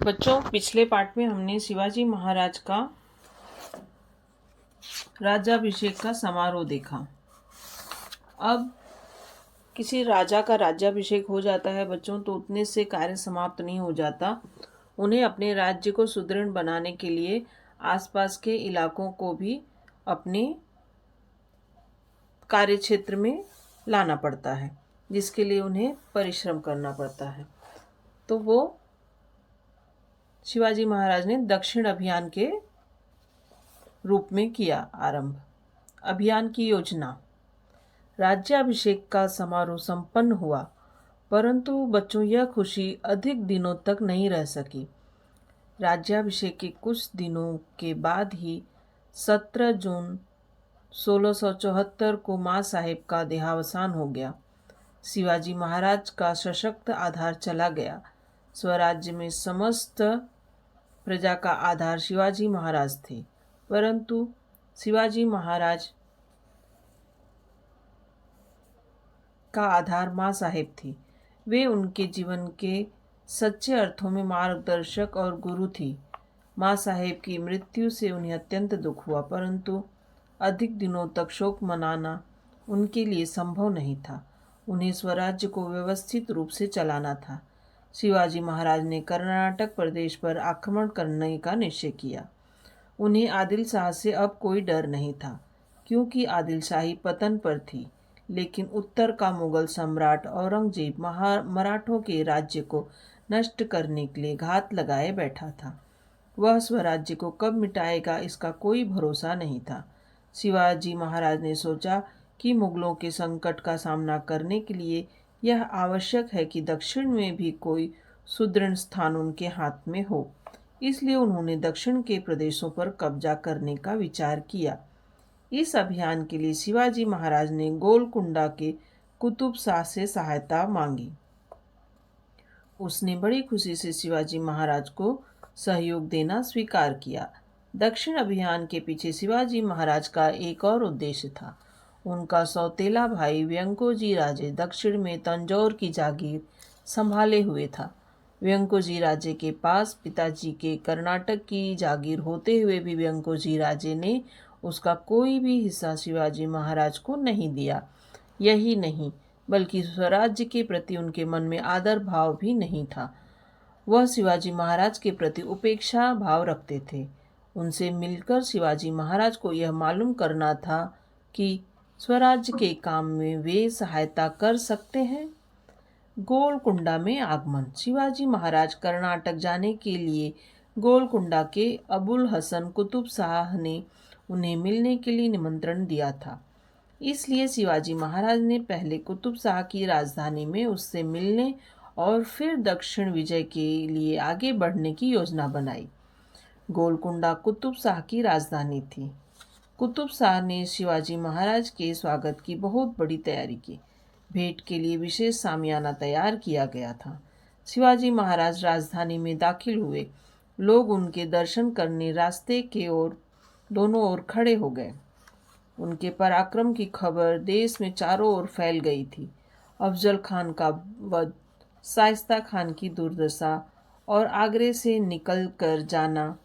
बच्चों, पिछले पार्ट में हमने शिवाजी महाराज का राज्याभिषेक का समारोह देखा। अब किसी राजा का राज्याभिषेक हो जाता है बच्चों, तो उतने से कार्य समाप्त नहीं हो जाता। उन्हें अपने राज्य को सुदृढ़ बनाने के लिए आसपास के इलाकों को भी अपने कार्यक्षेत्र में लाना पड़ता है, जिसके लिए उन्हें परिश्रम करना पड़ता है। तो वो शिवाजी महाराज ने दक्षिण अभियान के रूप में किया आरंभ। अभियान की योजना। राज्याभिषेक का समारोह संपन्न हुआ, परंतु बच्चों यह खुशी अधिक दिनों तक नहीं रह सकी। राज्याभिषेक के कुछ दिनों के बाद ही 17 जून 1674 को मां साहेब का देहावसान हो गया। शिवाजी महाराज का सशक्त आधार चला गया। स्वराज्य में समस्त प्रजा का आधार शिवाजी महाराज थे, परंतु शिवाजी महाराज का आधार मां साहेब थी। वे उनके जीवन के सच्चे अर्थों में मार्गदर्शक और गुरु थी। मां साहेब की मृत्यु से उन्हें अत्यंत दुख हुआ, परंतु अधिक दिनों तक शोक मनाना उनके लिए संभव नहीं था। उन्हें स्वराज्य को व्यवस्थित रूप से चलाना था। शिवाजी महाराज ने कर्नाटक प्रदेश पर आक्रमण करने का निश्चय किया। उन्हें आदिल शाह से अब कोई डर नहीं था, क्योंकि आदिल शाही पतन पर थी, लेकिन उत्तर का मुगल सम्राट औरंगजेब मराठों के राज्य को नष्ट करने के लिए घात लगाए बैठा था। वह स्वराज्य को कब मिटाएगा, इसका कोई भरोसा नहीं था। शिवाजी महाराज ने सोचा कि मुगलों के संकट का सामना करने के लिए यह आवश्यक है कि दक्षिण में भी कोई सुदृढ़ स्थान उनके हाथ में हो। इसलिए उन्होंने दक्षिण के प्रदेशों पर कब्जा करने का विचार किया। इस अभियान के लिए शिवाजी महाराज ने गोलकुंडा के कुतुब शाह से सहायता मांगी। उसने बड़ी खुशी से शिवाजी महाराज को सहयोग देना स्वीकार किया। दक्षिण अभियान के पीछे शिवाजी महाराज का एक और उद्देश्य था। उनका सौतेला भाई व्यंकोजी राजे दक्षिण में तंजौर की जागीर संभाले हुए था। व्यंकोजी राजे के पास पिताजी के कर्नाटक की जागीर होते हुए भी व्यंकोजी राजे ने उसका कोई भी हिस्सा शिवाजी महाराज को नहीं दिया। यही नहीं, बल्कि स्वराज्य के प्रति उनके मन में आदर भाव भी नहीं था। वह शिवाजी महाराज के प्रति उपेक्षा भाव रखते थे। उनसे मिलकर शिवाजी महाराज को यह मालूम करना था कि स्वराज्य के काम में वे सहायता कर सकते हैं। गोलकुंडा में आगमन। शिवाजी महाराज कर्नाटक जाने के लिए गोलकुंडा के अबुल हसन कुतुब शाह ने उन्हें मिलने के लिए निमंत्रण दिया था। इसलिए शिवाजी महाराज ने पहले कुतुब शाह की राजधानी में उससे मिलने और फिर दक्षिण विजय के लिए आगे बढ़ने की योजना बनाई। गोलकुंडा कुतुब शाह की राजधानी थी। कुतुब शाह ने शिवाजी महाराज के स्वागत की बहुत बड़ी तैयारी की। भेंट के लिए विशेष सामियाना तैयार किया गया था। शिवाजी महाराज राजधानी में दाखिल हुए। लोग उनके दर्शन करने रास्ते के दोनों ओर खड़े हो गए। उनके पराक्रम की खबर देश में चारों ओर फैल गई थी। अफजल खान का वध, शाइस्ता खान की दुर्दशा और आगरे से निकल कर जाना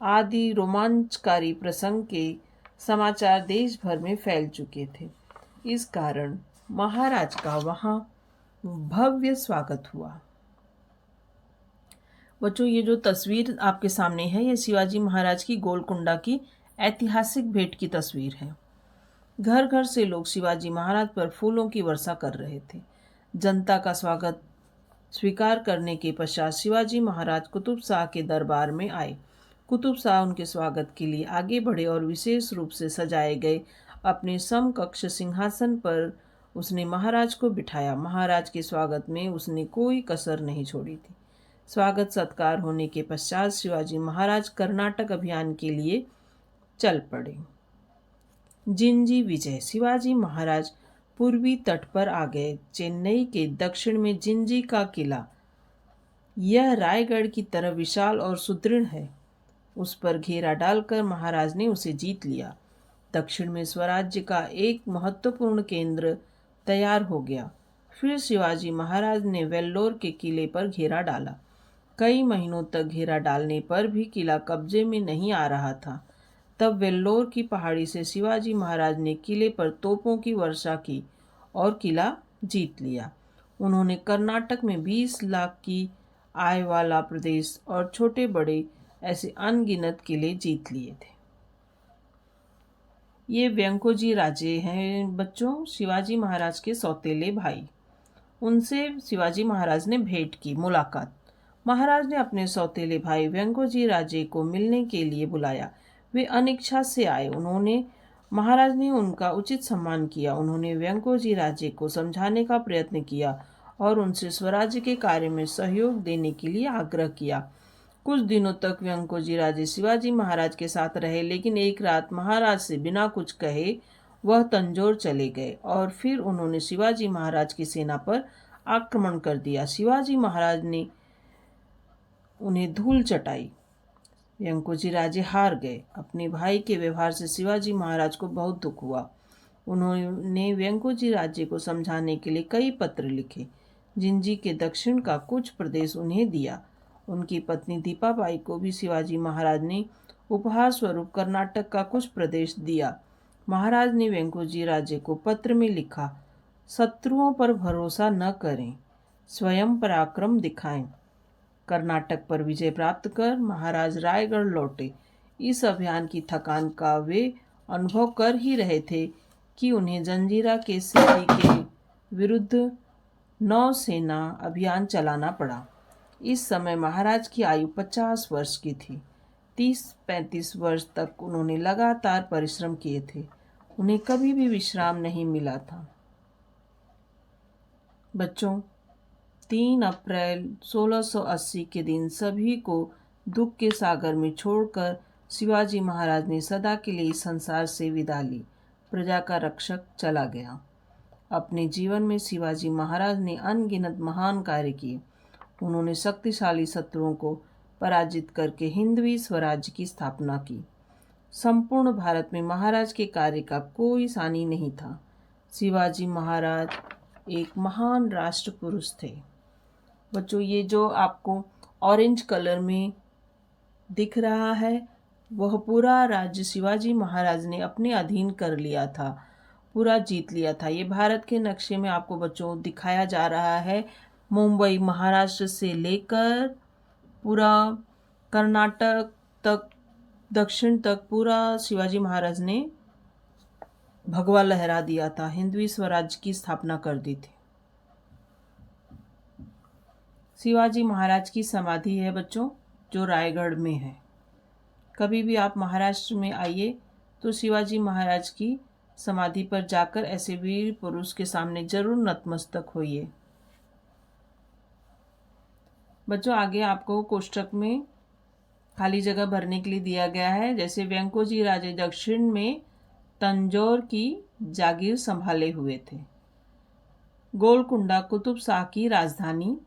आदि रोमांचकारी प्रसंग के समाचार देश भर में फैल चुके थे। इस कारण महाराज का वहां भव्य स्वागत हुआ। बच्चों, ये जो तस्वीर आपके सामने है, ये शिवाजी महाराज की गोलकुंडा की ऐतिहासिक भेंट की तस्वीर है। घर घर से लोग शिवाजी महाराज पर फूलों की वर्षा कर रहे थे। जनता का स्वागत स्वीकार करने के पश्चात शिवाजी महाराज कुतुब शाह के दरबार में आए। कुतुब शाह उनके स्वागत के लिए आगे बढ़े और विशेष रूप से सजाए गए अपने समकक्ष सिंहासन पर उसने महाराज को बिठाया। महाराज के स्वागत में उसने कोई कसर नहीं छोड़ी थी। स्वागत सत्कार होने के पश्चात शिवाजी महाराज कर्नाटक अभियान के लिए चल पड़े। जिंजी विजय। शिवाजी महाराज पूर्वी तट पर आ गए। चेन्नई के दक्षिण में जिंजी का किला, यह रायगढ़ की तरह विशाल और सुदृढ़ है। उस पर घेरा डालकर महाराज ने उसे जीत लिया। दक्षिण में स्वराज्य का एक महत्वपूर्ण केंद्र तैयार हो गया। फिर शिवाजी महाराज ने वेल्लोर के किले पर घेरा डाला। कई महीनों तक घेरा डालने पर भी किला कब्जे में नहीं आ रहा था। तब वेल्लोर की पहाड़ी से शिवाजी महाराज ने किले पर तोपों की वर्षा की और किला जीत लिया। उन्होंने कर्नाटक में 20 लाख की आय वाला प्रदेश और छोटे बड़े ऐसे अनगिनत किले जीत लिए थे। ये व्यंकोजी राजे हैं बच्चों, शिवाजी महाराज के सौतेले भाई। उनसे शिवाजी महाराज ने भेंट की, मुलाकात। महाराज ने अपने सौतेले भाई व्यंकोजी राजे को मिलने के लिए बुलाया। वे अनिच्छा से आए। महाराज ने उनका उचित सम्मान किया। उन्होंने व्यंकोजी राजे को समझाने का प्रयत्न किया और उनसे स्वराज्य के कार्य में सहयोग देने के लिए आग्रह किया। कुछ दिनों तक व्यंकोजी राजे शिवाजी महाराज के साथ रहे, लेकिन एक रात महाराज से बिना कुछ कहे वह तंजौर चले गए और फिर उन्होंने शिवाजी महाराज की सेना पर आक्रमण कर दिया। शिवाजी महाराज ने उन्हें धूल चटाई। व्यंकोजी राजे हार गए। अपने भाई के व्यवहार से शिवाजी महाराज को बहुत दुख हुआ। उन्होंने व्यंकोजी राजे को समझाने के लिए कई पत्र लिखे। जिंजी के दक्षिण का कुछ प्रदेश उन्हें दिया। उनकी पत्नी दीपाबाई को भी शिवाजी महाराज ने उपहार स्वरूप कर्नाटक का कुछ प्रदेश दिया। महाराज ने व्यंकोजी राजे को पत्र में लिखा, शत्रुओं पर भरोसा न करें, स्वयं पराक्रम दिखाएं। कर्नाटक पर विजय प्राप्त कर महाराज रायगढ़ लौटे। इस अभियान की थकान का वे अनुभव कर ही रहे थे कि उन्हें जंजीरा के सिद्धि के विरुद्ध नौसेना अभियान चलाना पड़ा। इस समय महाराज की आयु 50 वर्ष की थी। 30-35 वर्ष तक उन्होंने लगातार परिश्रम किए थे। उन्हें कभी भी विश्राम नहीं मिला था। बच्चों, 3 अप्रैल 1680 के दिन सभी को दुख के सागर में छोड़कर शिवाजी महाराज ने सदा के लिए इस संसार से विदा ली। प्रजा का रक्षक चला गया। अपने जीवन में शिवाजी महाराज ने अनगिनत महान कार्य किए। उन्होंने शक्तिशाली शत्रुओं को पराजित करके हिंदवी स्वराज्य की स्थापना की। संपूर्ण भारत में महाराज के कार्य का कोई सानी नहीं था। शिवाजी महाराज एक महान राष्ट्र पुरुष थे। बच्चों, ये जो आपको ऑरेंज कलर में दिख रहा है वह पूरा राज्य शिवाजी महाराज ने अपने अधीन कर लिया था, पूरा जीत लिया था। ये भारत के नक्शे में आपको बच्चों दिखाया जा रहा है। मुंबई महाराष्ट्र से लेकर पूरा कर्नाटक तक, दक्षिण तक पूरा शिवाजी महाराज ने भगवा लहरा दिया था, हिंदवी स्वराज्य की स्थापना कर दी थी। शिवाजी महाराज की समाधि है बच्चों, जो रायगढ़ में है। कभी भी आप महाराष्ट्र में आइए तो शिवाजी महाराज की समाधि पर जाकर ऐसे वीर पुरुष के सामने जरूर नतमस्तक होइए। बच्चों, आगे आपको कोष्ठक में खाली जगह भरने के लिए दिया गया है। जैसे व्यंकोजी राजे दक्षिण में तंजौर की जागीर संभाले हुए थे। गोलकुंडा कुतुब शाह की राजधानी